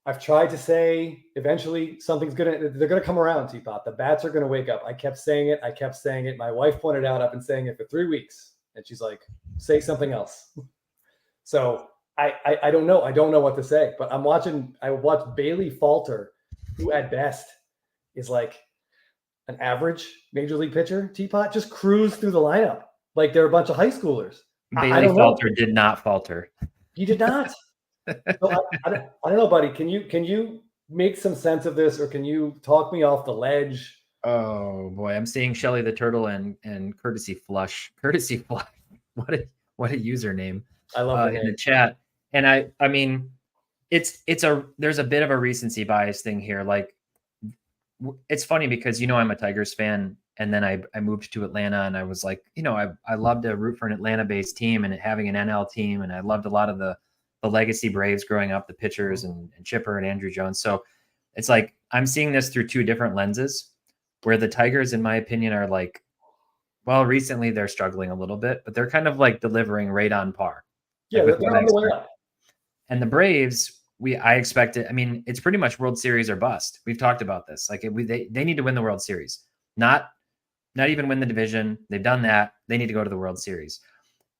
I've tried to say eventually they're gonna come around, T-Pott. The bats are gonna wake up. I kept saying it. My wife pointed out I've been saying it for 3 weeks, and she's like, say something else. So I don't know. I don't know what to say, but I watched Bailey Falter, who at best is like an average major league pitcher, T-Pott, just cruise through the lineup like they're a bunch of high schoolers. Bailey Falter did not falter. He did not. So I don't know, buddy. Can you make some sense of this, or can you talk me off the ledge? Oh boy, I'm seeing Shelly the Turtle and Courtesy Flush. Courtesy Flush. What a username. I love in the chat. And I mean, there's a bit of a recency bias thing here. Like, it's funny because I'm a Tigers fan, and then I moved to Atlanta, and I was like, I love to root for an Atlanta-based team and having an NL team, and I loved a lot of the legacy Braves growing up, the pitchers and Chipper and Andrew Jones. So it's like I'm seeing this through two different lenses, where the Tigers, in my opinion, are like, well, recently they're struggling a little bit, but they're kind of like delivering right on par. Yeah, they're on the way up. And the Braves, I expect it. I mean, it's pretty much World Series or bust. We've talked about this. Like, they need to win the World Series, not even win the division. They've done that. They need to go to the World Series.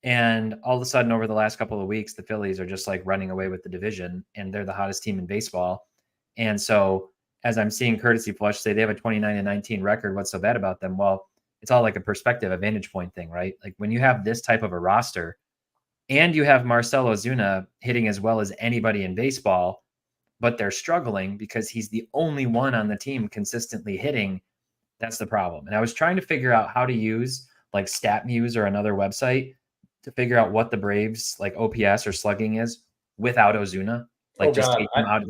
And all of a sudden, over the last couple of weeks, the Phillies are just like running away with the division, and they're the hottest team in baseball. And so, as I'm seeing Courtesy Flush say they have a 29-19 record, what's so bad about them? Well, it's all like a perspective, a vantage point thing, right? Like, when you have this type of a roster, and you have Marcell Ozuna hitting as well as anybody in baseball, but they're struggling because he's the only one on the team consistently hitting, that's the problem. And I was trying to figure out how to use like StatMuse or another website to figure out what the Braves like OPS or slugging is without Ozuna. Like, take him out.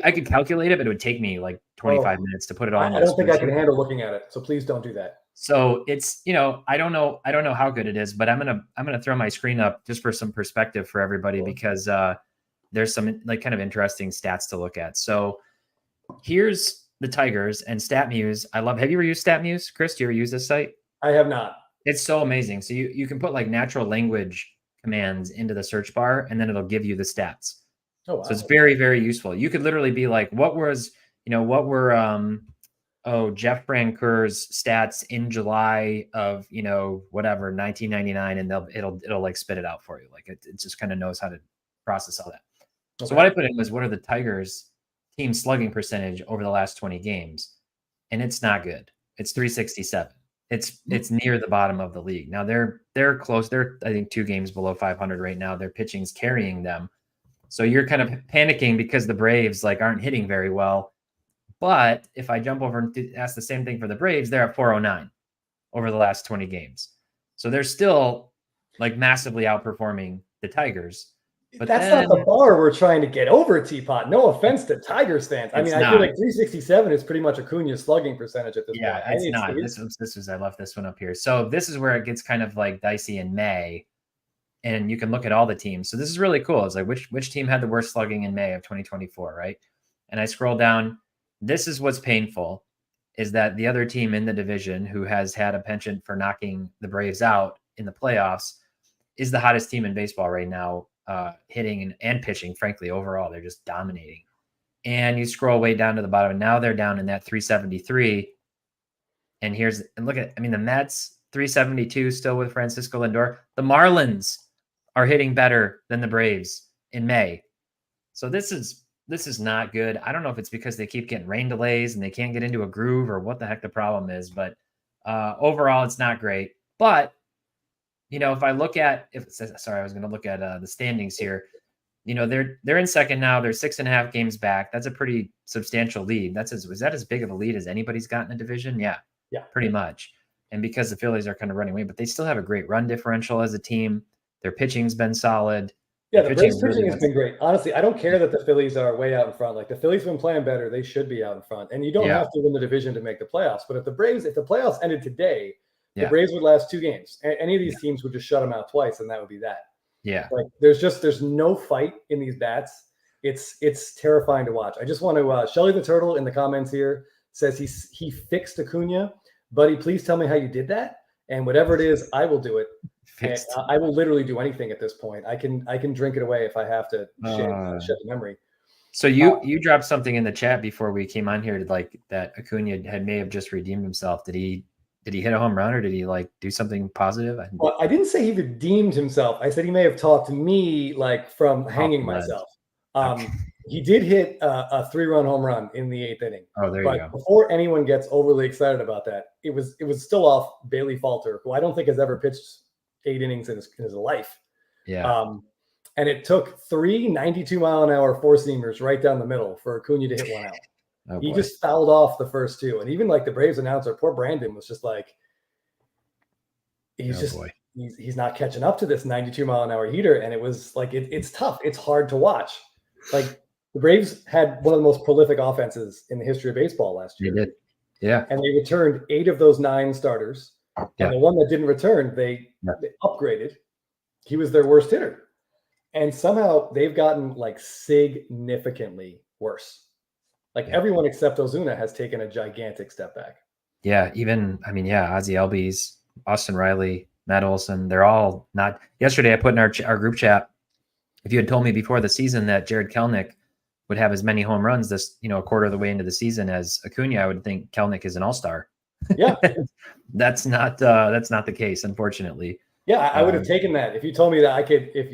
I could calculate it, but it would take me like 25 minutes to put it all. I don't think I can handle looking at it. So please don't do that. So it's, I don't know how good it is, but I'm gonna throw my screen up just for some perspective for everybody, because there's some like kind of interesting stats to look at. So here's the Tigers and StatMuse. I love. Have you ever used StatMuse, Chris? Do you ever use this site? I have not. It's so amazing. So you can put like natural language commands into the search bar, and then it'll give you the stats. Oh, wow. So it's very, very useful. You could literally be like, what were Jeff Francoeur's stats in July of, whatever, 1999, and it'll like spit it out for you. Like, it just kind of knows how to process all that. Okay. So what I put in was, what are the Tigers team slugging percentage over the last 20 games? And it's not good. It's 367. It's near the bottom of the league. Now they're close. They're, I think, 2 games below 500 right now. Their pitching's carrying them. So you're kind of panicking because the Braves like aren't hitting very well. But if I jump over and ask the same thing for the Braves, they're at 409 over the last 20 games. So they're still like massively outperforming the Tigers. But that's not the bar we're trying to get over, T-Pott. No offense to Tigers fans. I mean, I feel like 367 is pretty much Acuña's slugging percentage at this point. Yeah, it's not. This was I left this one up here. So this is where it gets kind of like dicey in May. And you can look at all the teams. So this is really cool. It's like which team had the worst slugging in May of 2024, right? And I scroll down. This is what's painful, is that the other team in the division, who has had a penchant for knocking the Braves out in the playoffs, is the hottest team in baseball right now, hitting and pitching. Frankly, overall, they're just dominating. And you scroll way down to the bottom, and now they're down in that 373. And look at, the Mets, 372 still with Francisco Lindor. The Marlins are hitting better than the Braves in May. So this is not good. I don't know if it's because they keep getting rain delays and they can't get into a groove, or what the heck the problem is, but overall it's not great. But if I look at I was going to look at the standings here. They're in second now. They're 6.5 games back. That's a pretty substantial lead. Was that as big of a lead as anybody's gotten in a division? Yeah, pretty much. And because the Phillies are kind of running away, but they still have a great run differential as a team. Their pitching's been solid. Yeah, the Braves pitching has been great. Honestly, I don't care that the Phillies are way out in front. Like, the Phillies have been playing better. They should be out in front. And you don't have to win the division to make the playoffs. But if the playoffs ended today, the Braves would last 2 games. Any of these teams would just shut them out twice, and that would be that. Yeah. Like, there's no fight in these bats. It's terrifying to watch. I just want to Shelly the Turtle in the comments here says he fixed Acuña. Buddy, please tell me how you did that. And whatever it is, I will do it. I will literally do anything at this point. I can drink it away if I have to shed the memory. So you dropped something in the chat before we came on here, like that Acuña may have just redeemed himself. Did he hit a home run, or did he like do something positive? Well, I didn't say he redeemed himself. I said he may have talked me like from hanging myself. Okay. He did hit a 3-run home run in the 8th inning. Oh, there you go. Before anyone gets overly excited about that, it was still off Bailey Falter, who I don't think has ever pitched 8 innings in his life. Yeah. And it took 3 92-mile-an-hour four-seamers right down the middle for Acuña to hit one out. Oh, he just fouled off the first 2. And even like the Braves announcer, poor Brandon, was just like, he's not catching up to this 92-mile-an-hour heater. And it was like, it's tough. It's hard to watch. Like the Braves had one of the most prolific offenses in the history of baseball last year. They did. Yeah. And they returned 8 of those 9 starters. Yeah. And the one that didn't return, they upgraded. He was their worst hitter. And somehow they've gotten like significantly worse. Like everyone except Ozuna has taken a gigantic step back. Yeah. Even, Ozzie Albies, Austin Riley, Matt Olson, they're all not. Yesterday I put in our group chat, if you had told me before the season that Jared Kelenic would have as many home runs this, a quarter of the way into the season as Acuña, I would think Kelenic is an all-star. Yeah. That's not the case, unfortunately. Yeah, I would have taken that. If you told me that I could, if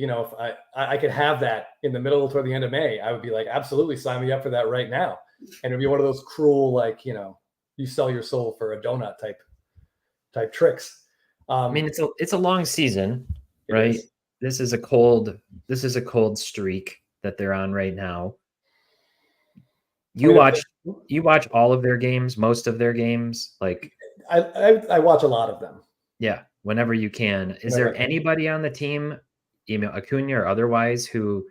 I could have that in the middle toward the end of May, I would be like, absolutely, sign me up for that right now. And it'd be one of those cruel, like, you sell your soul for a donut type tricks. It's a long season, right? This is a cold streak that they're on right now. You watch all of their games, most of their games, like I watch a lot of them. Yeah, whenever you can. Is there anybody on the team, Acuña or otherwise, who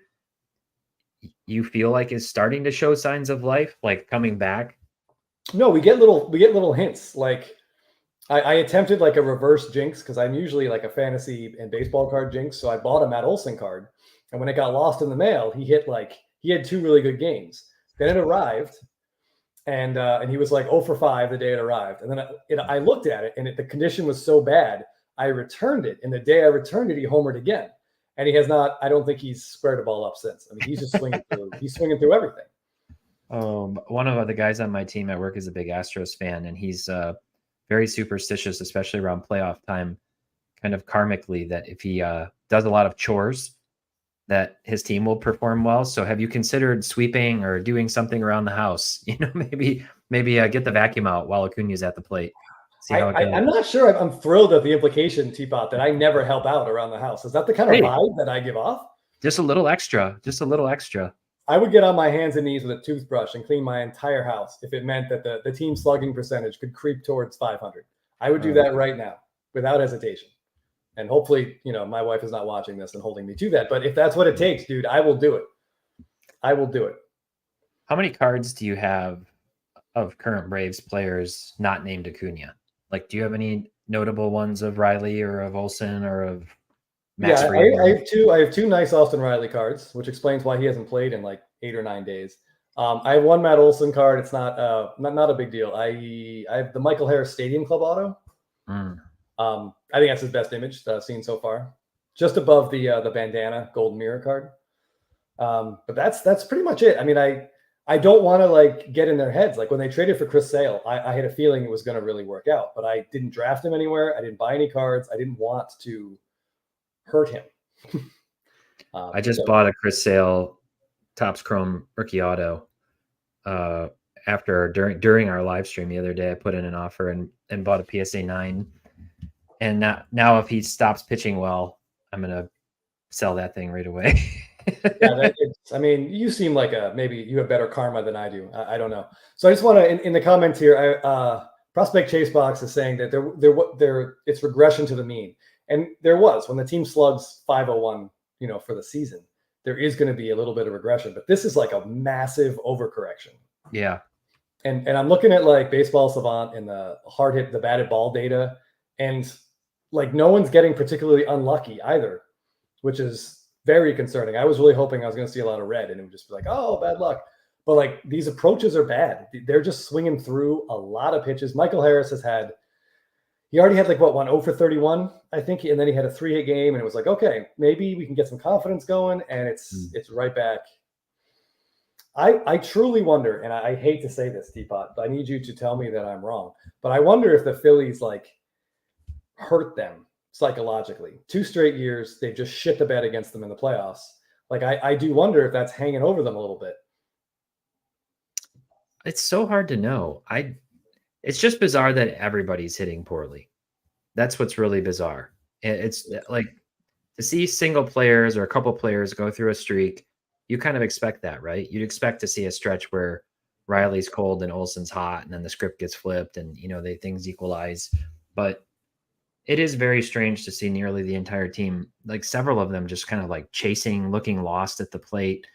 you feel like is starting to show signs of life, like coming back? No, we get little hints. Like I attempted like a reverse jinx because I'm usually like a fantasy and baseball card jinx. So I bought a Matt Olson card, and when it got lost in the mail, he had 2 really good games. Then it arrived, and he was like 0 for 5 the day it arrived. And then I looked at it, and the condition was so bad, I returned it. And the day I returned it, he homered again. And he has not. I don't think he's squared a ball up since. I mean, he's just swinging through. He's swinging through everything. One of the guys on my team at work is a big Astros fan, and he's very superstitious, especially around playoff time, kind of karmically, that if he does a lot of chores, that his team will perform well. So have you considered sweeping or doing something around the house? Maybe get the vacuum out while Acuña's at the plate. See how it goes. I'm not sure. I'm thrilled at the implication, T-Pott, that I never help out around the house. Is that the kind of vibe that I give off? Just a little extra. I would get on my hands and knees with a toothbrush and clean my entire house if it meant that the team slugging percentage could creep towards 500. I would do that right now without hesitation. And hopefully, my wife is not watching this and holding me to that. But if that's what it takes, dude, I will do it. How many cards do you have of current Braves players not named Acuña? Like, do you have any notable ones of Riley or of Olson or of Max Fried? I have 2 nice Austin Riley cards, which explains why he hasn't played in like 8 or 9 days. I have 1 Matt Olson card. It's not a big deal. I have the Michael Harris Stadium Club auto. I think that's his best image that I've seen so far, just above the bandana golden mirror card. But that's pretty much it. I mean, I don't want to like get in their heads. Like when they traded for Chris Sale, I had a feeling it was going to really work out, but I didn't draft him anywhere. I didn't buy any cards. I didn't want to hurt him. I just bought a Chris Sale Topps Chrome rookie auto during our live stream the other day. I put in an offer and bought a PSA 9. And now if he stops pitching well, I'm going to sell that thing right away. You seem like maybe you have better karma than I do. I don't know. So I just want to, in the comments here, Prospect Chase Box is saying that it's regression to the mean. And there was, when the team slugs 501, for the season, there is going to be a little bit of regression, but this is like a massive overcorrection. Yeah. And I'm looking at like Baseball Savant and the hard hit, the batted ball data, and like no one's getting particularly unlucky either, which is very concerning. I was really hoping I was going to see a lot of red and it would just be like, oh, bad luck. But like these approaches are bad. They're just swinging through a lot of pitches. Michael Harris he already had like 0 for 31, I think. And then he had a 3-hit game and it was like, okay, maybe we can get some confidence going. And it's right back. I truly wonder, and I hate to say this, T-Pott, but I need you to tell me that I'm wrong. But I wonder if the Phillies like hurt them psychologically. 2 straight years, they've just shit the bed against them in the playoffs. Like I do wonder if that's hanging over them a little bit. It's so hard to know. It's just bizarre that everybody's hitting poorly. That's what's really bizarre. It's like to see single players or a couple players go through a streak, you kind of expect that, right? You'd expect to see a stretch where Riley's cold and Olson's hot, and then the script gets flipped, and things equalize. But it is very strange to see nearly the entire team, like several of them, just kind of like chasing, looking lost at the plate.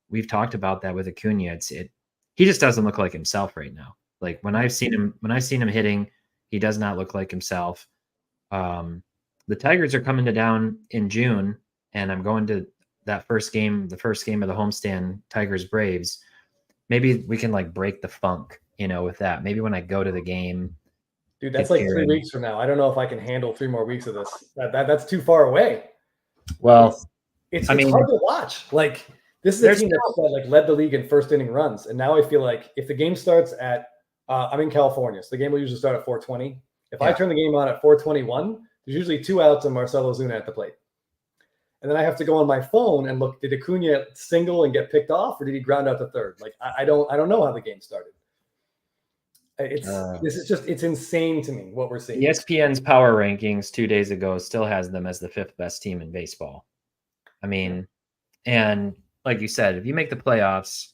We've talked about that with Acuña. He just doesn't look like himself right now. Like when I've seen him hitting, he does not look like himself. The Tigers are coming to down in June, and I'm going to that first game, the first game of the homestand, Tigers Braves. Maybe we can like break the funk, with that. Maybe when I go to the game, dude, that's like 3 weeks from now. I don't know if I can handle 3 more weeks of this. That's too far away. Well, it's hard to watch. Like this is a team that like led the league in first inning runs, and now I feel like if the game starts at, I'm in California, so the game will usually start at 4:20. If I turn the game on at 4:21, there's usually 2 outs and Marcell Ozuna at the plate. And then I have to go on my phone and look, did Acuña single and get picked off, or did he ground out to third? Like I don't know how the game started. It's insane to me what we're seeing. ESPN's power rankings 2 days ago still has them as the 5th best team in baseball. I mean, and like you said, if you make the playoffs,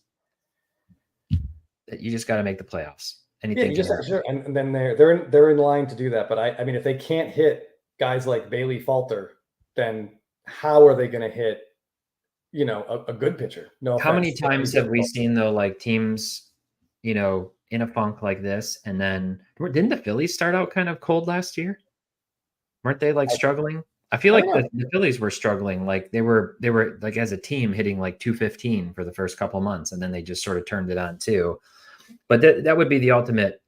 you just got to make the playoffs. Anything sure, and then they're in line to do that. But I mean, if they can't hit guys like Bailey Falter, then how are they going to hit, a good pitcher? No. How many times have we seen though, like teams, in a funk like this, and then didn't the Phillies start out kind of cold last year? Weren't they like struggling? I feel like the Phillies were struggling. Like they were like as a team hitting like 215 for the first couple months, and then they just sort of turned it on too. But that would be the ultimate.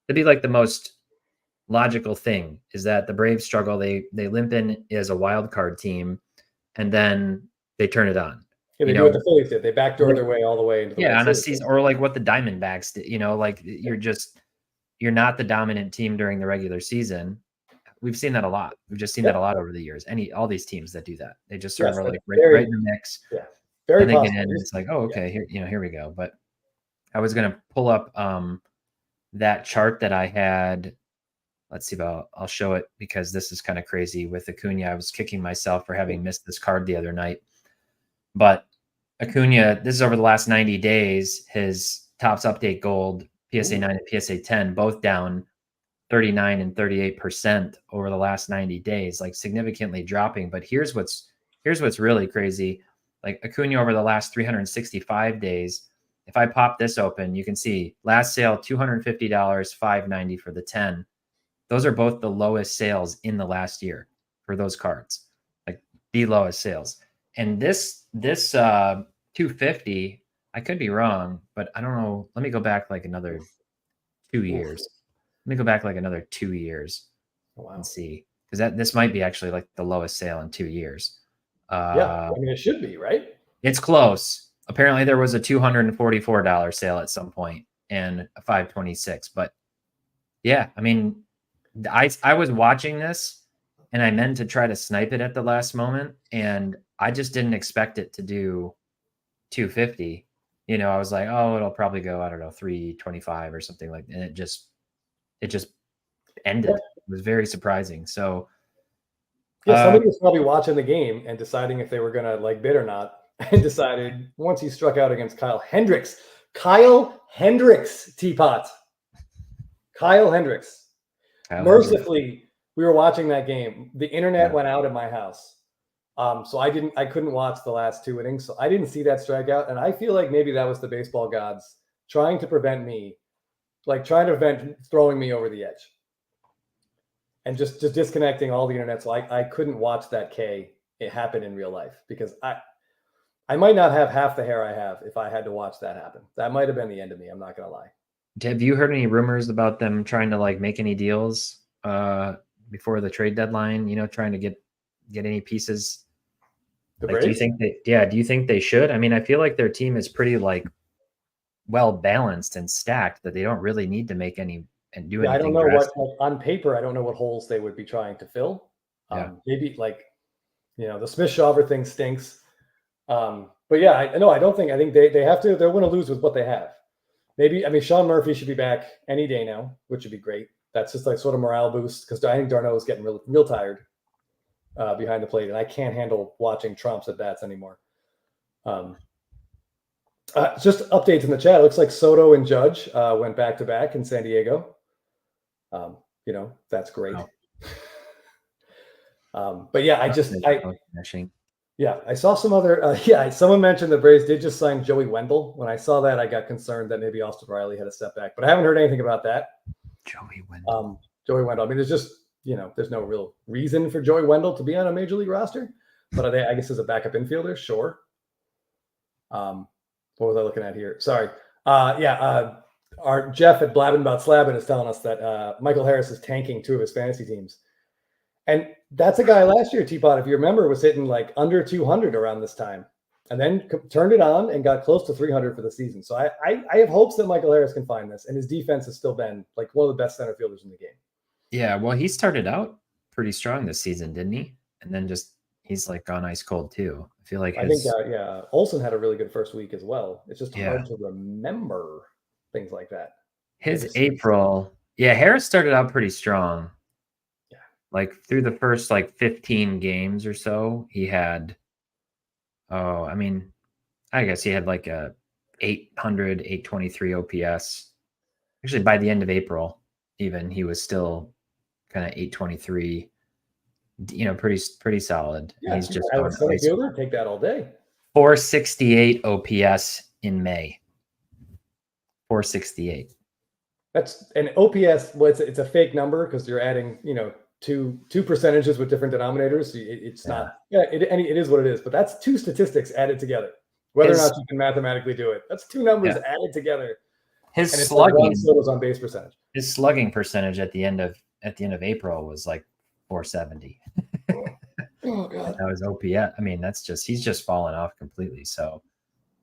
That'd be like the most logical thing is that the Braves struggle. They limp in as a wild card team, and then they turn it on. Yeah, they do what the Phillies did. They backdoor their way all the way into the on a season, or like what the Diamondbacks did. Like you're not the dominant team during the regular season. We've seen that a lot. We've just seen that a lot over the years. All these teams that do that, they just sort of are like right in the mix. Yeah, very and they get in. It's like, oh, okay, here we go. But I was going to pull up that chart that I had. Let's see about. I'll show it because this is kind of crazy with Acuña. I was kicking myself for having missed this card the other night. But Acuña, this is over the last 90 days. His Topps Update Gold, PSA 9 and PSA 10, both down 39 and 38% over the last 90 days, like significantly dropping. But here's what's really crazy. Like Acuña over the last 365 days, if I pop this open, you can see last sale $250, $590 for the 10. Those are both the lowest sales in the last year for those cards, like the lowest sales. And this 250, I could be wrong, but I don't know. Let me go back like another 2 years. Let me go back like another 2 years and see, because this might be actually like the lowest sale in 2 years. I mean, it should be, right? It's close. Apparently, there was a $244 sale at some point and a $526. But yeah, I mean, I was watching this and I meant to try to snipe it at the last moment, and I just didn't expect it to do 250. I was like, oh, it'll probably go, I don't know, 325 or something like that. And it just ended. It was very surprising. So somebody was probably watching the game and deciding if they were gonna like bid or not, and decided once he struck out against Kyle Hendricks, T-Pott. Kyle Hendricks. Mercifully, we were watching that game. The internet went out at my house. So I couldn't watch the last 2 innings. So I didn't see that strikeout. And I feel like maybe that was the baseball gods trying to prevent me, like trying to prevent throwing me over the edge. And just disconnecting all the internet. So I couldn't watch that K it happen in real life, because I might not have half the hair I have if I had to watch that happen. That might have been the end of me. I'm not going to lie. Have you heard any rumors about them trying to like make any deals before the trade deadline? Trying to get any pieces. Like, do you think they should? I mean, I feel like their team is pretty like well balanced and stacked that they don't really need to make any and do anything. I don't know what on paper. I don't know what holes they would be trying to fill. Maybe like the Smith-Shawver thing stinks. But yeah, I think they have to. They're going to lose with what they have. Maybe Sean Murphy should be back any day now, which would be great. That's just like sort of morale boost because I think Darno is getting real tired behind the plate, and I can't handle watching Trumps at bats anymore. Just updates in the chat. It looks like Soto and Judge went back to back in San Diego. That's great. Wow. But yeah, I saw some other. Someone mentioned the Braves did just sign Joey Wendell. When I saw that, I got concerned that maybe Austin Riley had a step back, but I haven't heard anything about that. Joey Wendell. I mean, there's just there's no real reason for Joey Wendell to be on a major league roster, but I guess as a backup infielder, sure. What was I looking at here? Sorry. Our Jeff at Blabbin' About Slabbin' is telling us that Michael Harris is tanking 2 of his fantasy teams. And that's a guy last year, T-Pott, if you remember, was hitting like under 200 around this time and then turned it on and got close to 300 for the season. So I have hopes that Michael Harris can find this, and his defense has still been like one of the best center fielders in the game. Yeah, well, he started out pretty strong this season, didn't he? And then he's like gone ice cold too. I feel like Olsen had a really good first week as well. It's just hard to remember things like that. His April, Harris started out pretty strong. Yeah, like through the first 15 games or so, he had. I guess he had like a 823 OPS. Actually, by the end of April, even he was still kind of 823. Pretty solid. Yeah, he's just take that all day. 468 OPS in May. 468. That's an OPS. Well, it's a fake number because you're adding, two percentages with different denominators. It's not. Yeah, it is what it is. But that's 2 statistics added together. Whether or not you can mathematically do it, that's 2 numbers added together. His slugging on base percentage. His slugging percentage at the end of April was like 470. Oh god, that was OPS. I mean, he's just fallen off completely. So,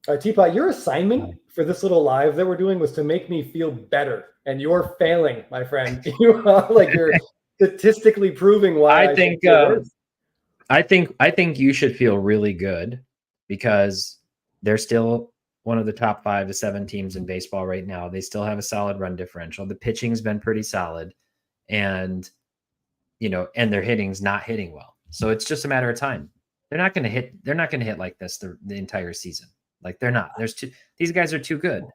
all right, T-Pott, your assignment for this little live that we're doing was to make me feel better, and you're failing, my friend. You're statistically proving why. I think you should feel really good because they're still one of the top 5 to 7 teams in baseball right now. They still have a solid run differential. The pitching's been pretty solid, and and their hitting's not hitting well. So it's just a matter of time. They're not going to hit like this the entire season. Like they're not. These guys are too good.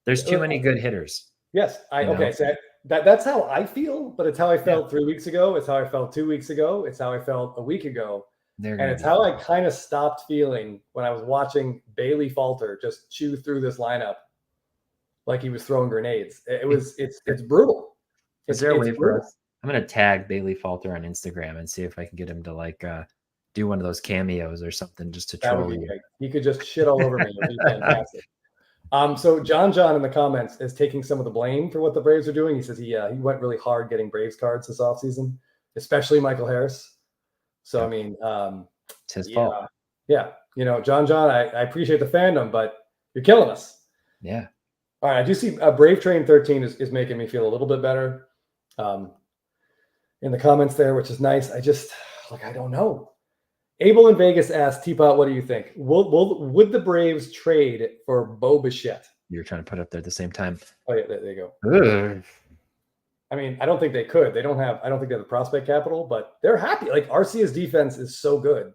There's too many good hitters. Yes. So that's how I feel, but it's how I felt 3 weeks ago. It's how I felt 2 weeks ago. It's how I felt a week ago. And it's how I kind of stopped feeling when I was watching Bailey Falter just chew through this lineup like he was throwing grenades. It's brutal. Is there a way for us? I'm going to tag Bailey Falter on Instagram and see if I can get him to do one of those cameos or something just to troll you. He could just shit all over me. It'd be fantastic. So John in the comments is taking some of the blame for what the Braves are doing. He says he went really hard getting Braves cards this offseason, especially Michael Harris. So, I mean, it's his fault. Yeah. John, I appreciate the fandom, but you're killing us. Yeah. All right. I do see Brave Train 13 is making me feel a little bit better in the comments there, which is nice. I don't know. Abel in Vegas asked T-Pott, what do you think? Would the Braves trade for Bo Bichette? You're trying to put it up there at the same time. Oh, yeah. There you go. Ugh. I mean, I don't think they could. I don't think they have the prospect capital, but they're happy. Like Arcia's defense is so good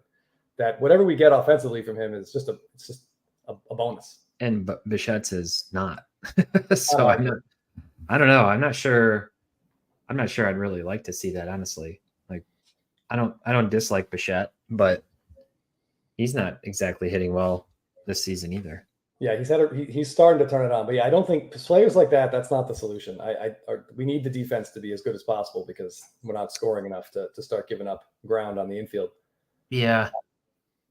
that whatever we get offensively from him is just a bonus. And Bichette's is not. So I don't know. I'm not sure I'd really like to see that, honestly. Like I don't dislike Bichette, but he's not exactly hitting well this season either. Yeah, he's starting to turn it on, but yeah, I don't think players like that. That's not the solution. We need the defense to be as good as possible because we're not scoring enough to start giving up ground on the infield. Yeah,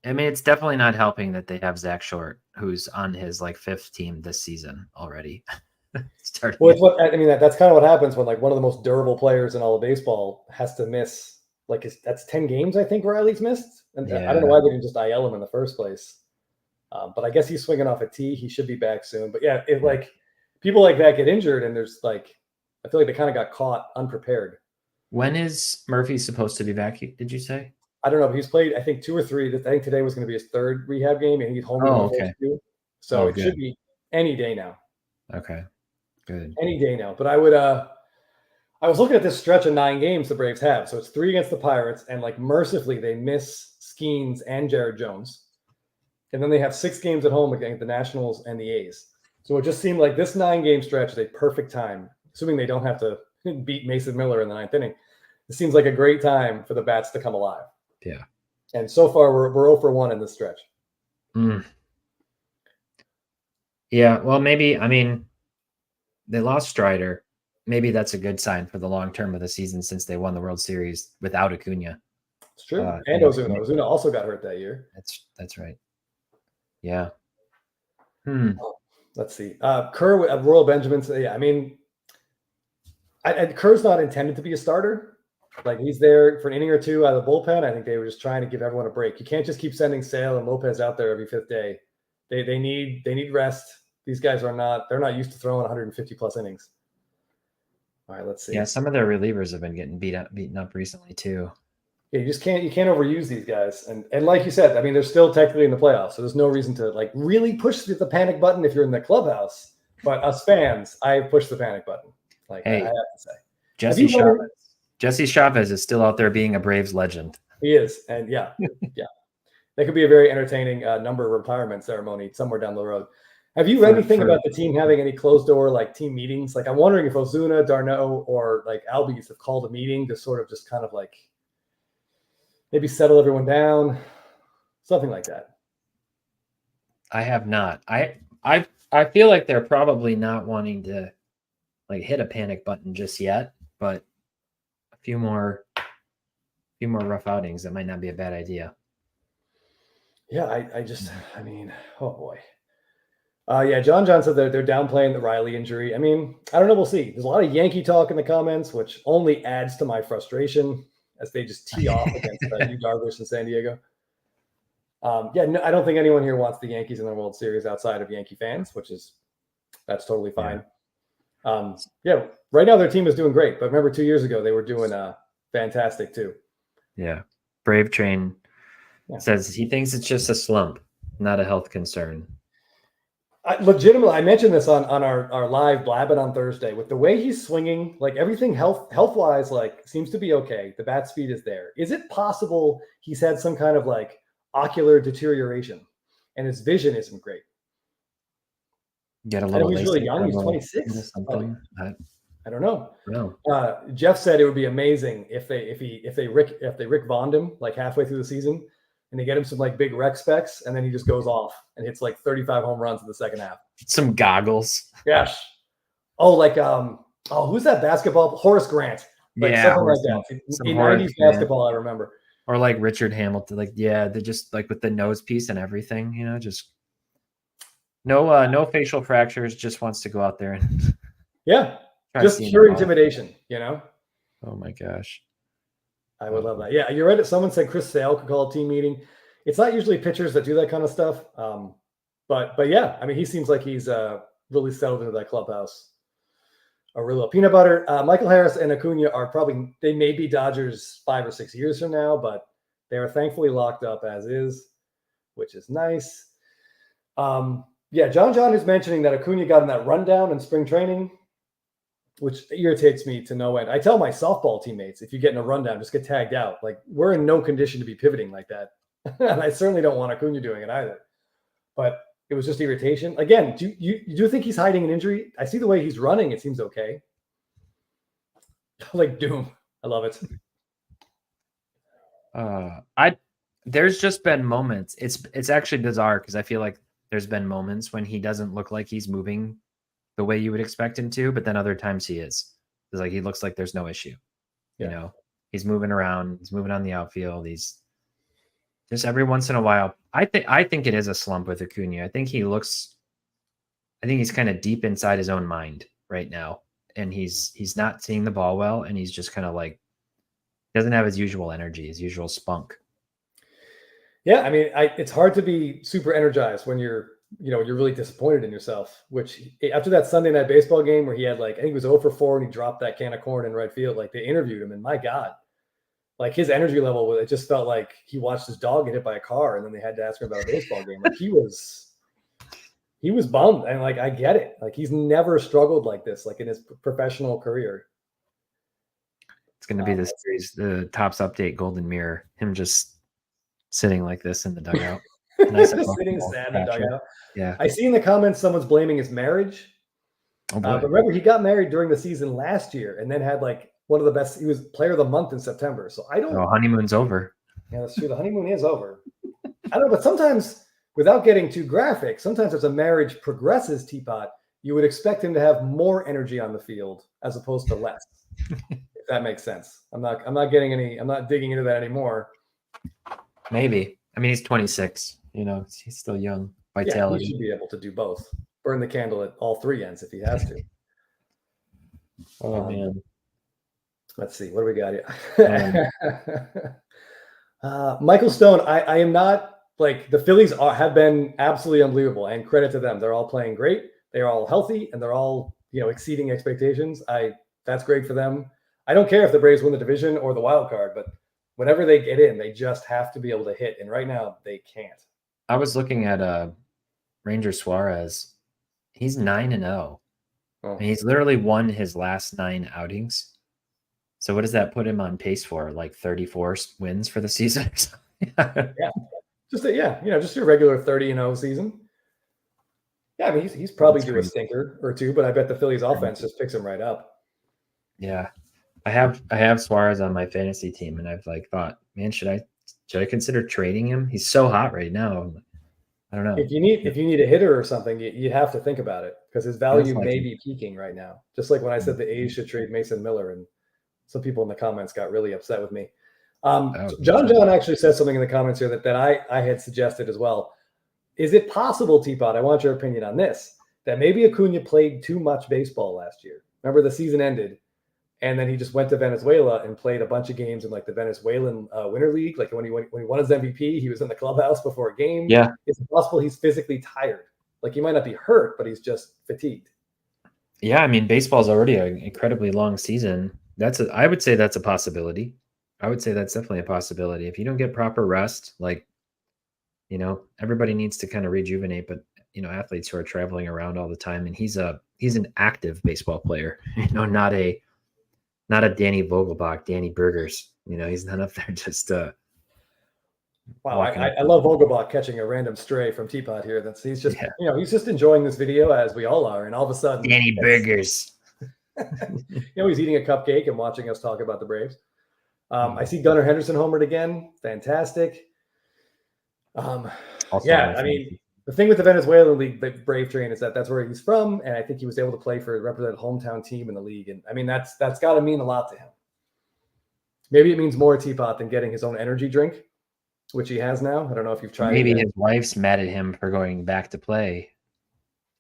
I mean it's definitely not helping that they have Zach Short, who's on his 5th team this season already. That's kind of what happens when one of the most durable players in all of baseball has to miss. That's 10 games I think Riley's missed, and I don't know why they didn't just IL him in the first place. But I guess he's swinging off a tee. He should be back soon. But yeah, if like people like that get injured and there's like, I feel like they kind of got caught unprepared. When is Murphy supposed to be back? Did you say? I don't know, but he's played, I think, 2 or 3. I think today was going to be his 3rd rehab game, and he's home in the first 2. So it should be any day now. Okay, good. Any day now. But I was looking at this stretch of 9 games the Braves have. So it's 3 against the Pirates, and like mercifully they miss Skeens and Jared Jones. And then they have 6 games at home against the Nationals and the A's. So it just seemed like this 9-game stretch is a perfect time, assuming they don't have to beat Mason Miller in the 9th inning. It seems like a great time for the bats to come alive. Yeah. And so far we're 0 for 1 in this stretch. Yeah, well, maybe, I mean, they lost Strider. Maybe that's a good sign for the long term of the season since they won the World Series without Acuña. It's true. And Ozuna. Ozuna also got hurt that year. That's right. Yeah. Let's see. Kerr at Royal Benjamin. Yeah, I mean, Kerr's not intended to be a starter. Like he's there for an inning or 2 out of the bullpen. I think they were just trying to give everyone a break. You can't just keep sending Sale and Lopez out there every 5th day. They need rest. They're not used to throwing 150 plus innings. All right, let's see. Yeah, some of their relievers have been getting beaten up recently too. Yeah, you can't overuse these guys. And like you said, I mean, they're still technically in the playoffs, so there's no reason to like really push the panic button if you're in the clubhouse. But us fans, I push the panic button. Like I have to say. Jesse Chavez is still out there being a Braves legend. He is. And yeah. That could be a very entertaining number retirement ceremony somewhere down the road. Have you read anything about the team having any closed door like team meetings? Like I'm wondering if Ozuna, d'Arnaud, or like Albies have called a meeting to sort of just kind of like maybe settle everyone down, something like that. I have not. I feel like they're probably not wanting to like hit a panic button just yet, but a few more rough outings, that might not be a bad idea. Yeah, I mean, oh boy. Yeah, John said they're downplaying the Riley injury. I mean, I don't know. We'll see. There's a lot of Yankee talk in the comments, which only adds to my frustration as they just tee off against Yu Darvish in San Diego. No, I don't think anyone here wants the Yankees in the World Series outside of Yankee fans, that's totally fine. Yeah, right now their team is doing great, but remember 2 years ago they were doing fantastic too. Yeah, Brave Train says he thinks it's just a slump, not a health concern. Legitimately, I mentioned this on our live blabbing on Thursday. With the way he's swinging, like everything health-wise, like seems to be okay. The bat speed is there. Is it possible he's had some kind of like ocular deterioration and his vision isn't great? Get a little. He's really young. He's 26. I don't know. No. Jeff said it would be amazing if they Rick Vonned him like halfway through the season. And they get him some like big rec specs, and then he just goes off and hits like 35 home runs in the second half. Some goggles. Yes. Oh, like who's that basketball? Horace Grant. Like something like that. In 90s basketball, I remember. Or like Richard Hamilton. Like, yeah, they're just like with the nose piece and everything, just no facial fractures, just wants to go out there and just pure intimidation, Oh my gosh. I would love that. Yeah, you're right. Someone said Chris Sale could call a team meeting. It's not usually pitchers that do that kind of stuff. But yeah, I mean, he seems like he's really settled into that clubhouse. Aurelio Peanut Butter. Michael Harris and Acuña they may be Dodgers 5 or 6 years from now, but they are thankfully locked up as is, which is nice. John is mentioning that Acuña got in that rundown in spring training, which irritates me to no end. I tell my softball teammates, if you get in a rundown, just get tagged out. Like, we're in no condition to be pivoting like that. And I certainly don't want Acuña doing it either. But it was just irritation. Again, do you think he's hiding an injury? I see the way he's running. It seems okay. Like Doom. I love it. There's just been moments. It's actually bizarre because I feel like there's been moments when he doesn't look like he's moving the way you would expect him to, but then other times he is. It's like he looks like there's no issue. He's moving around, he's moving on the outfield. He's just every once in a while. I think it is a slump with Acuña. I think he's kind of deep inside his own mind right now, and he's not seeing the ball well, and he's just kind of like doesn't have his usual energy, his usual spunk. Yeah, I mean, it's hard to be super energized when you're really disappointed in yourself. Which after that Sunday night baseball game where he had I think he was 0 for 4 and he dropped that can of corn in right field, they interviewed him, and my God, his energy level, it just felt like he watched his dog get hit by a car, and then they had to ask him about a baseball game. He was bummed, and I get it. He's never struggled like this, in his professional career. It's going to be this series, the Topps Update Golden Mirror, him just sitting like this in the dugout. Nice just sitting sad in the dugout. Yeah. I see in the comments someone's blaming his marriage. Oh boy. But remember, he got married during the season last year, and then had one of the best. He was player of the month in September. So I don't. Oh, honeymoon's over. Yeah, that's true. The honeymoon is over. I don't know, but sometimes, without getting too graphic, sometimes as a marriage progresses, T-Pott, you would expect him to have more energy on the field as opposed to less. If that makes sense. I'm not digging into that anymore. Maybe. I mean, he's 26. He's still young. Vitality. Yeah, he should be able to do both. Burn the candle at all three ends if he has to. Oh man. Let's see. What do we got here? Michael Stone. I am not the Phillies have been absolutely unbelievable, and credit to them. They're all playing great. They're all healthy, and they're all exceeding expectations. That's great for them. I don't care if the Braves win the division or the wild card, but whenever they get in, they just have to be able to hit. And right now, they can't. I was looking at Ranger Suarez. He's 9-0. Oh. And he's literally won his last 9 outings. So what does that put him on pace for? 34 wins for the season? Yeah. Just your regular 30-0 season. Yeah, I mean, he's probably due a stinker or two, but I bet the Phillies offense just picks him right up. Yeah. I have Suarez on my fantasy team, and I've thought, man, should I consider trading him? He's so hot right now. I don't know. If you need a hitter or something, you have to think about it, because his value may be peaking right now. Just like when I said the A's should trade Mason Miller, and some people in the comments got really upset with me. John actually says something in the comments here that I had suggested as well. Is it possible, T-Pott, I want your opinion on this, that maybe Acuña played too much baseball last year? Remember, the season ended, and then he just went to Venezuela and played a bunch of games in the Venezuelan Winter League. When he won his MVP, he was in the clubhouse before a game. Yeah. It's possible he's physically tired. He might not be hurt, but he's just fatigued. Yeah, I mean, baseball's already an incredibly long season. I would say that's a possibility. I would say that's definitely a possibility. If you don't get proper rest, everybody needs to kind of rejuvenate, but athletes who are traveling around all the time, and he's an active baseball player, not a Danny Vogelbach, Danny Burgers. He's not up there just wow, I love Vogelbach catching a random stray from T-Pott here. He's just he's just enjoying this video, as we all are, and all of a sudden Danny Burgers. He's eating a cupcake and watching us talk about the Braves. I see Gunnar Henderson homered again. Fantastic. I mean, the thing with the Venezuelan league, the Brave train, is that's where he's from, and I think he was able to play for represent hometown team in the league, and I mean that's got to mean a lot to him. Maybe it means more to T-Pott than getting his own energy drink, which he has now. I don't know if you've tried. Maybe his wife's mad at him for going back to play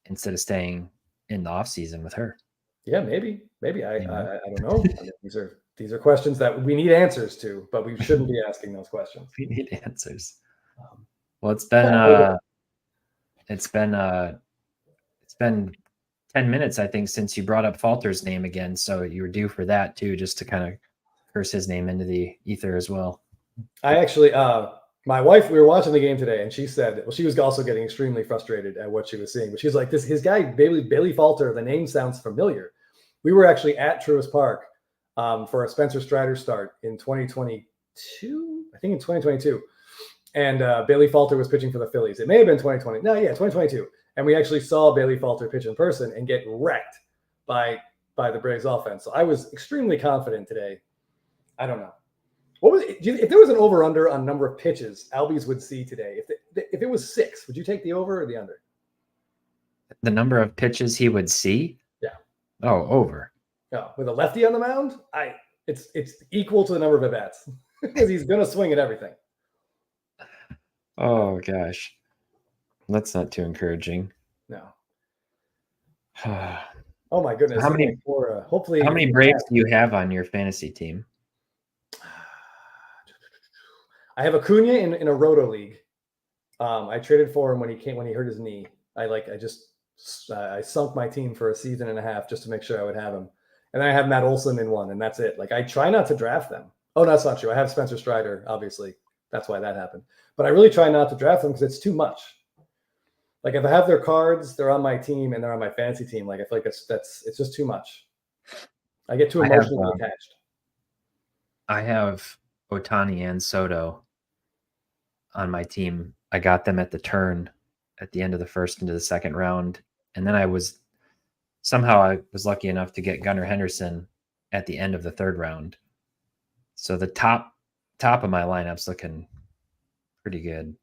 instead of staying in the off season with her. Yeah, maybe. I don't know. I mean, these are questions that we need answers to, but we shouldn't be asking those questions. We need answers. Well, it's been 10 minutes, I think, since you brought up Falter's name again. So you were due for that too, just to kind of curse his name into the ether as well. I actually, my wife, we were watching the game today, and she said, well, she was also getting extremely frustrated at what she was seeing, but she was like, his guy, Bailey Falter, the name sounds familiar. We were actually at Truist Park for a Spencer Strider start in 2022, I think in 2022. And Bailey Falter was pitching for the Phillies. It may have been 2020. No, yeah, 2022. And we actually saw Bailey Falter pitch in person and get wrecked by the Braves offense. So I was extremely confident today. I don't know. What was it? If there was an over-under on number of pitches Albies would see today, if it was 6, would you take the over or the under? The number of pitches he would see? Yeah. Oh, over. No, with a lefty on the mound, it's equal to the number of at-bats because he's going to swing at everything. Oh, gosh. That's not too encouraging. No. Oh, my goodness. How many Braves do you have on your fantasy team? I have Acuña in a roto league. I traded for him when he hurt his knee. I sunk my team for a season and a half just to make sure I would have him. And then I have Matt Olson in one, and that's it. Like, I try not to draft them. Oh, that's not true. I have Spencer Strider, obviously. That's why that happened. But I really try not to draft them because it's too much. Like, if I have their cards, they're on my team and they're on my fantasy team. Like, I feel like it's just too much. I get too emotionally attached. I have Ohtani and Soto on my team. I got them at the turn at the end of the first into the second round. And then I was lucky enough to get Gunnar Henderson at the end of the third round. So the top of my lineup's looking pretty good.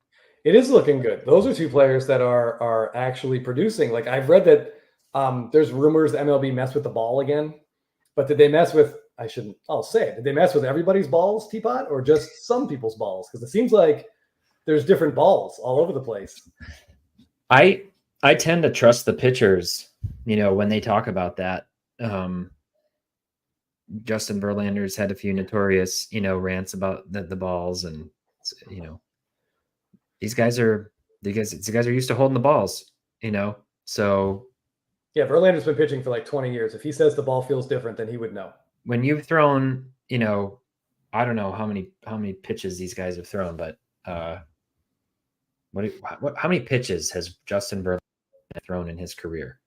It is looking good. Those are two players that are actually producing. Like, I've read that there's rumors the MLB messed with the ball again. But did they mess with, I'll say it, did they mess with everybody's balls, T-Pott, or just some people's balls? Because it seems like there's different balls all over the place. I tend to trust the pitchers, when they talk about that. Justin Verlander's had a few notorious, rants about the balls, and these guys are used to holding the balls, so. Yeah, Verlander's been pitching for like 20 years. If he says the ball feels different, then he would know. When you've thrown, I don't know how many pitches these guys have thrown, but how many pitches has Justin Verlander thrown in his career?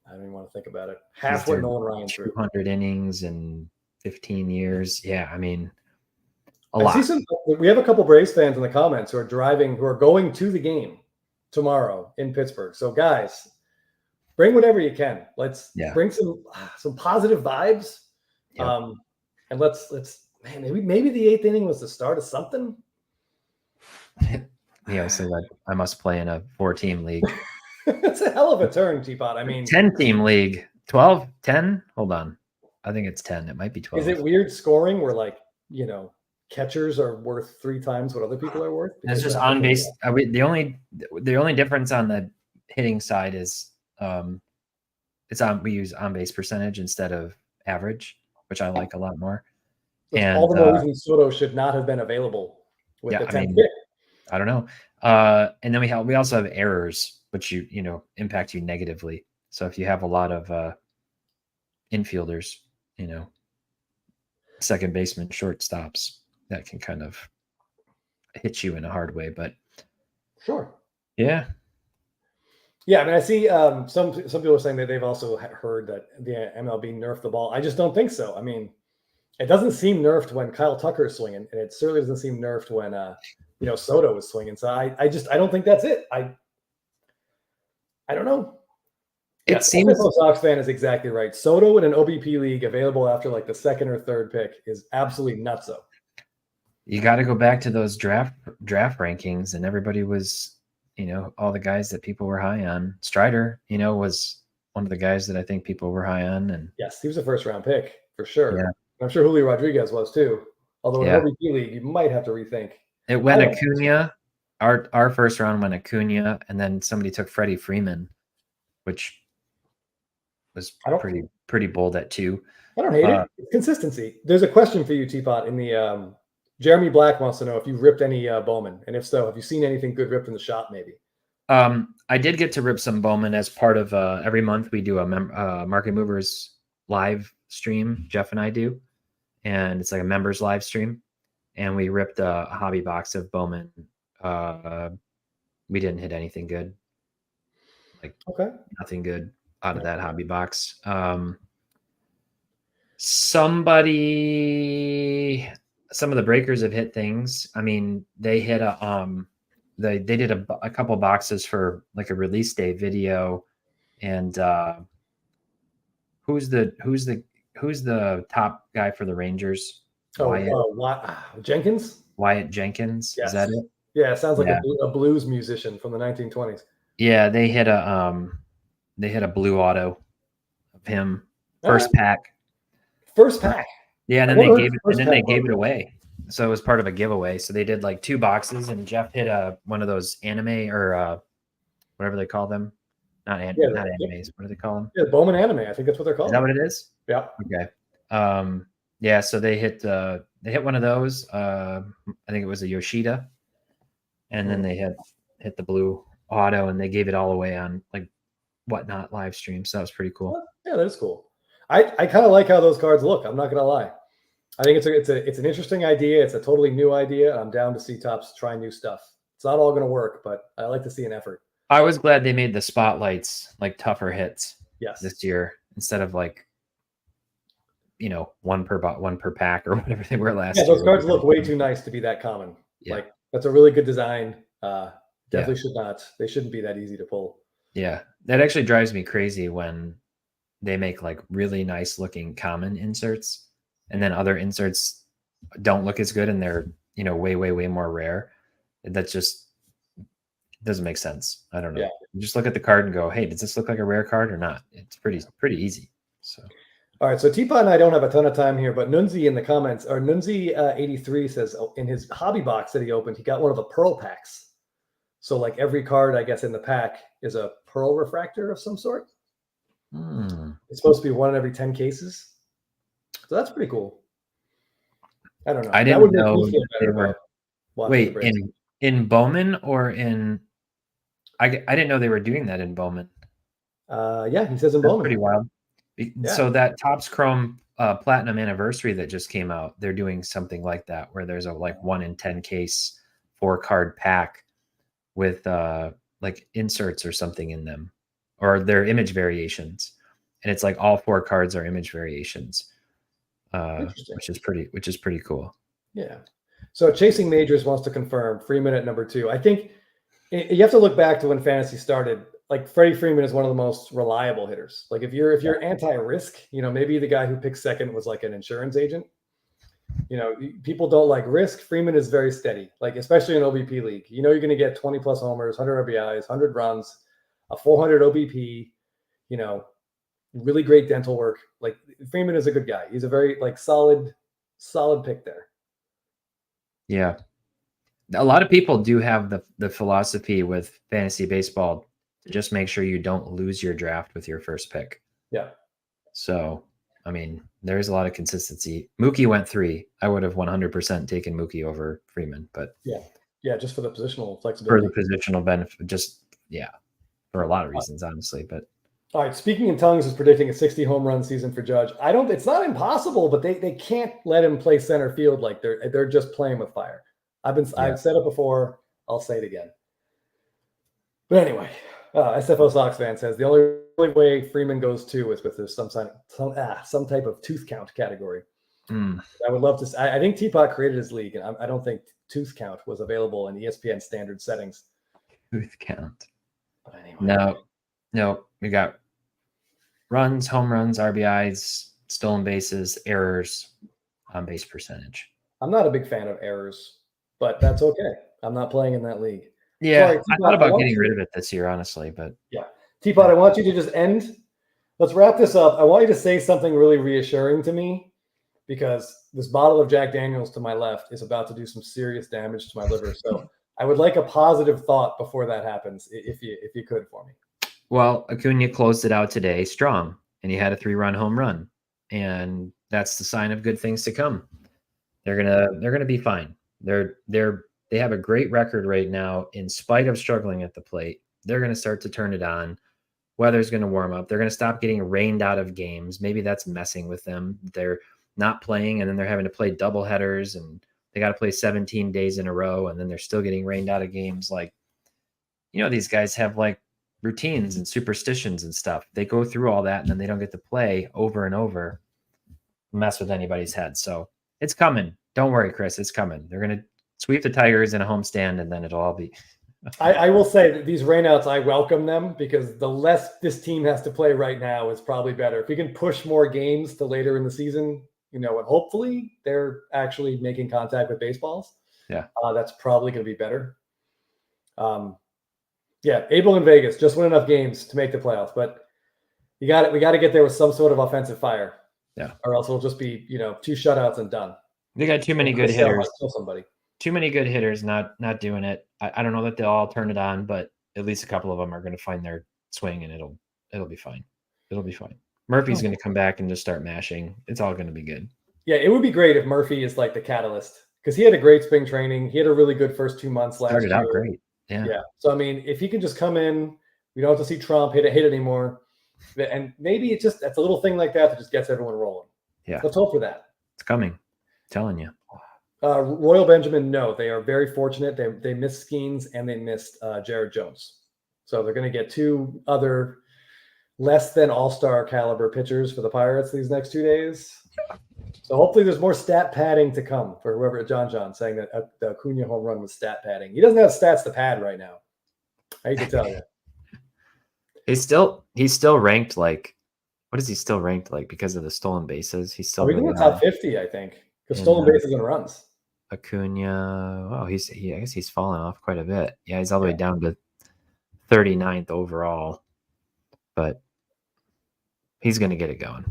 I don't even want to think about it. Half what Nolan Ryan threw. 200 innings in 15 years. Yeah, I mean, a lot. We have a couple Braves fans in the comments who are going to the game tomorrow in Pittsburgh. So, guys, bring whatever you can. Let's bring some positive vibes. Yep. And let's maybe the eighth inning was the start of something. So that I must play in a 4-team league. It's a hell of a turn, T-Pott. I mean, 10-team league, 12, 10. Hold on, I think it's 10. It might be 12. Is it weird scoring where catchers are worth 3 times what other people are worth? It's just on base. The only difference on the hitting side is we use on base percentage instead of average, which I like a lot more. And all the more reason Soto should not have been available with the 10th pick. I don't know. And then we also have errors, which impact you negatively. So if you have a lot of infielders, second baseman, shortstops, that can kind of hit you in a hard way. But sure, yeah. I mean, I see some people are saying that they've also heard that the MLB nerfed the ball. I just don't think so. I mean, it doesn't seem nerfed when Kyle Tucker is swinging, and it certainly doesn't seem nerfed when Soto is swinging. So I don't think that's it. I don't know. It seems a Sox fan is exactly right. Soto in an OBP league available after like the second or third pick is absolutely nutso. You got to go back to those draft rankings, and everybody was, all the guys that people were high on. Strider, was one of the guys that I think people were high on. And yes, he was a first round pick for sure. Yeah. I'm sure Julio Rodriguez was too. Although in an OBP league, you might have to rethink. It went Acuña. Our first round went Acuña, and then somebody took Freddie Freeman, which was pretty bold at 2. I don't hate it. It's consistency. There's a question for you, T-Pott. In the Jeremy Black wants to know if you ripped any Bowman, and if so, have you seen anything good ripped in the shop? Maybe. I did get to rip some Bowman as part of every month we do a Market Movers live stream. Jeff and I do, and it's like a members live stream, and we ripped a hobby box of Bowman. We didn't hit anything good. Nothing good out of that hobby box. Some of the breakers have hit things. I mean, they hit they did a couple boxes for like a release day video, and who's the top guy for the Rangers? Jenkins. Wyatt Jenkins. Yes. Is that it? Yeah, it sounds like a blues musician from the 1920s. Yeah, they hit a blue auto of him. First pack. Yeah, and then they gave it away. So it was part of a giveaway. So they did like 2 boxes, and Jeff hit one of those anime or whatever they call them. Not animes. What do they call them? Yeah, Bowman anime. I think that's what they're called. Is that what it is? Yeah. Okay. Yeah, so they hit one of those. I think it was a Yoshida, and then they hit the blue auto, and they gave it all away on like Whatnot live stream. So that was pretty cool. Yeah, that is cool. I kind of like how those cards look. I'm not gonna lie. I think it's an interesting idea. It's a totally new idea. I'm down to see Topps try new stuff. It's not all gonna work, but I like to see an effort. I was glad they made the spotlights like tougher hits this year instead of like, one per pack or whatever they were last year. Yeah, those cards look way too nice to be that common. Yeah. Like that's a really good design. Definitely they shouldn't be that easy to pull. Yeah, that actually drives me crazy when they make like really nice looking common inserts and then other inserts don't look as good and they're, way, way, way more rare. That just doesn't make sense. I don't know. Yeah. You just look at the card and go, hey, does this look like a rare card or not? It's pretty easy. So. All right, so T-Pott and I don't have a ton of time here, but Nunzi in the comments, or Nunzi83 says in his hobby box that he opened, he got one of the pearl packs. So like every card, I guess, in the pack is a pearl refractor of some sort. It's supposed to be 1 in every 10 cases. So that's pretty cool. I don't know. I didn't know they were. Wait, in Bowman or in? I didn't know they were doing that in Bowman. Yeah, he says in Bowman. Pretty wild. Yeah. So that Topps Chrome Platinum Anniversary that just came out, they're doing something like that where there's a like 1 in 10 case 4-card pack with like inserts or something in them, or their image variations, and it's like all 4 cards are image variations, which is pretty cool. Yeah. So Chasing Majors wants to confirm Freeman at number 2. I think you have to look back to when fantasy started. Like Freddie Freeman is one of the most reliable hitters. Like if you're anti-risk, maybe the guy who picked second was like an insurance agent. People don't like risk. Freeman is very steady, like especially in OBP league. You're going to get 20 plus homers, 100 RBIs, 100 runs, a 400 OBP. Really great dental work. Like Freeman is a good guy. He's a very like solid pick there. Yeah, a lot of people do have the philosophy with fantasy baseball to just make sure you don't lose your draft with your first pick. Yeah. So, I mean, there's a lot of consistency. Mookie went 3. I would have 100% taken Mookie over Freeman, but yeah, just for the positional flexibility. For the positional benefit, for a lot of reasons, honestly. But all right, Speaking in Tongues is predicting a 60 home run season for Judge. It's not impossible, but they can't let him play center field like they're just playing with fire. I've said it before. I'll say it again. But anyway, SFO Sox fan says the only way Freeman goes 2 is with some type of tooth count category. I would love to. I think T-Pott created his league, and I don't think tooth count was available in ESPN standard settings. Tooth count. But anyway, no, we got runs, home runs, RBIs, stolen bases, errors, on base percentage. I'm not a big fan of errors, but that's okay. I'm not playing in that league. Yeah, sorry, I thought about getting rid of it this year, honestly, but yeah. T-Pott, I want you to just end. Let's wrap this up. I want you to say something really reassuring to me, because this bottle of Jack Daniels to my left is about to do some serious damage to my liver. So I would like a positive thought before that happens, if you could for me. Well, Acuña closed it out today strong, and he had a 3-run home run, and that's the sign of good things to come. They're gonna be fine. They have a great record right now in spite of struggling at the plate. They're going to start to turn it on. Weather's going to warm up. They're going to stop getting rained out of games. Maybe that's messing with them. They're not playing, and then they're having to play double headers, and they got to play 17 days in a row, and then they're still getting rained out of games. Like, these guys have like routines and superstitions and stuff. They go through all that, and then they don't get to play over and over, mess with anybody's head. So it's coming. Don't worry, Chris. It's coming. They're going to sweep the Tigers in a homestand, and then it'll all be. I will say that these rainouts, I welcome them, because the less this team has to play right now is probably better. If we can push more games to later in the season, and hopefully they're actually making contact with baseballs. Yeah, that's probably going to be better. Abel in Vegas, just win enough games to make the playoffs, but we got to get there with some sort of offensive fire. Yeah, or else it'll just be 2 shutouts and done. They got too many good hitters. Kill somebody. Too many good hitters not doing it. I don't know that they'll all turn it on, but at least a couple of them are going to find their swing, and it'll be fine. It'll be fine. Murphy's going to come back and just start mashing. It's all going to be good. Yeah, it would be great if Murphy is like the catalyst, because he had a great spring training. He had a really good first 2 months last year. Started out great. Yeah. So I mean, if he can just come in, we don't have to see Trump hit anymore, and maybe that's a little thing like that just gets everyone rolling. Yeah, let's hope for that. It's coming. I'm telling you. Royal Benjamin, no, they are very fortunate. They missed Skeens and they missed Jared Jones, so they're going to get 2 other less than all-star caliber pitchers for the Pirates these next 2 days. So hopefully there's more stat padding to come for whoever John saying that the Acuña home run was stat padding. He doesn't have stats to pad right now. I hate to tell you. He's still ranked like, what is he still ranked like because of the stolen bases? He's still he's in the top 50, I think, because stolen bases and runs. Acuña, I guess he's fallen off quite a bit. Yeah, he's all the way down to 39th overall, but he's going to get it going.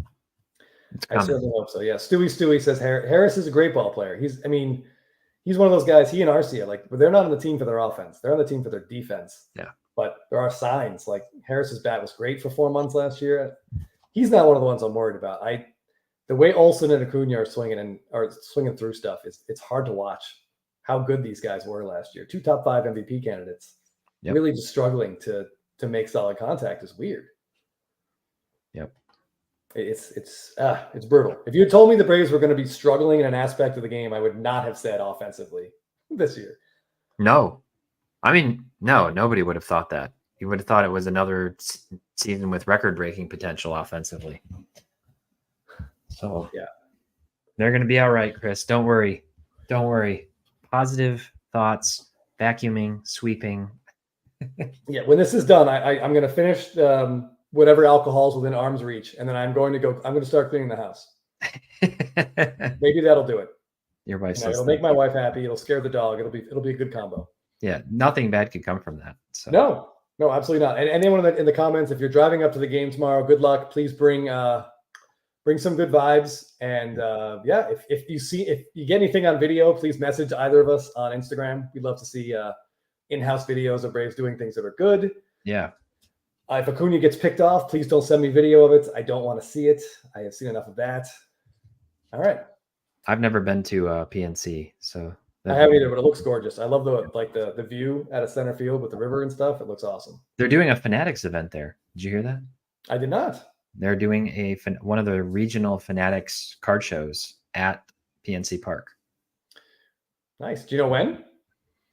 I certainly hope so. Yeah, Stewie says Harris is a great ball player. He's one of those guys. He and Arcia, like, they're not on the team for their offense. They're on the team for their defense. Yeah. But there are signs. Like, Harris's bat was great for 4 months last year. He's not one of the ones I'm worried about. The way Olsen and Acuña are swinging through stuff, it's hard to watch how good these guys were last year. 2 top 5 MVP candidates, really just struggling to make solid contact is weird. Yep. It's brutal. If you had told me the Braves were going to be struggling in an aspect of the game, I would not have said offensively this year. No. I mean, no, nobody would have thought that. You would have thought it was another season with record-breaking potential offensively. So, yeah. They're going to be all right, Chris. Don't worry. Don't worry. Positive thoughts, vacuuming, sweeping. Yeah, when this is done, I'm going to finish whatever alcohol's within arm's reach, and then I'm going to start cleaning the house. Maybe that'll do it. Your wife's it'll make my wife happy. It'll scare the dog. It'll be a good combo. Yeah, nothing bad could come from that. So. No, absolutely not. And anyone in the comments, if you're driving up to the game tomorrow, good luck. Please bring some good vibes. And if you get anything on video, please message either of us on Instagram. We'd love to see in-house videos of Braves doing things that are good. Yeah. If Acuña gets picked off, please don't send me video of it. I don't want to see it. I have seen enough of that. All right. I've never been to PNC, so I haven't either, but it looks gorgeous. I love the view out of center field with the river and stuff. It looks awesome. They're doing a Fanatics event there. Did you hear that? I did not. They're doing one of the regional Fanatics card shows at PNC Park. Nice. Do you know when?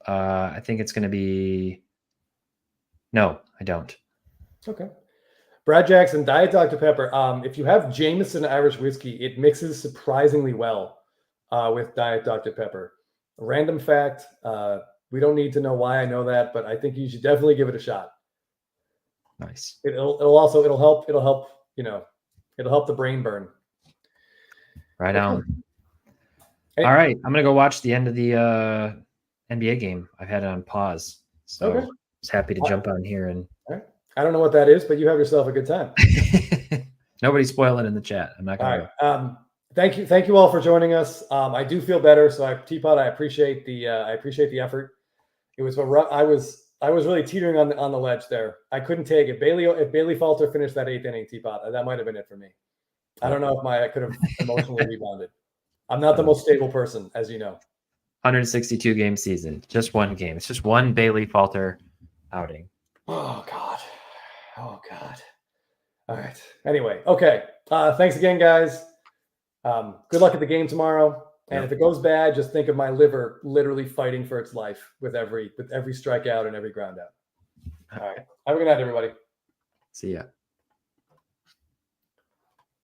I think it's going to be. No, I don't. Okay. Brad Jackson, Diet Dr. Pepper. If you have Jameson Irish whiskey, it mixes surprisingly well with Diet Dr. Pepper. A random fact. We don't need to know why I know that, but I think you should definitely give it a shot. Nice. It'll help. It'll help the brain burn. Right on. Hey. All right, I'm gonna go watch the end of the NBA game. I've had it on pause, so I was happy to jump on here and. I don't know what that is, but you have yourself a good time. Nobody spoil it in the chat. I'm not going to. Thank you all for joining us. I do feel better, so T-Pott, I appreciate the effort. It was I was really teetering on the ledge there. I couldn't take it. If Bailey Falter finished that 8th inning, T-Pott, that might have been it for me. I don't know if I could have emotionally rebounded. I'm not the most stable person, as you know. 162 game season, just one game. It's just one Bailey Falter outing. Oh God. All right. Anyway, okay. Thanks again, guys. Good luck at the game tomorrow. And if it goes bad, just think of my liver literally fighting for its life with every strikeout and every ground out. All right. Have a good night, everybody. See ya.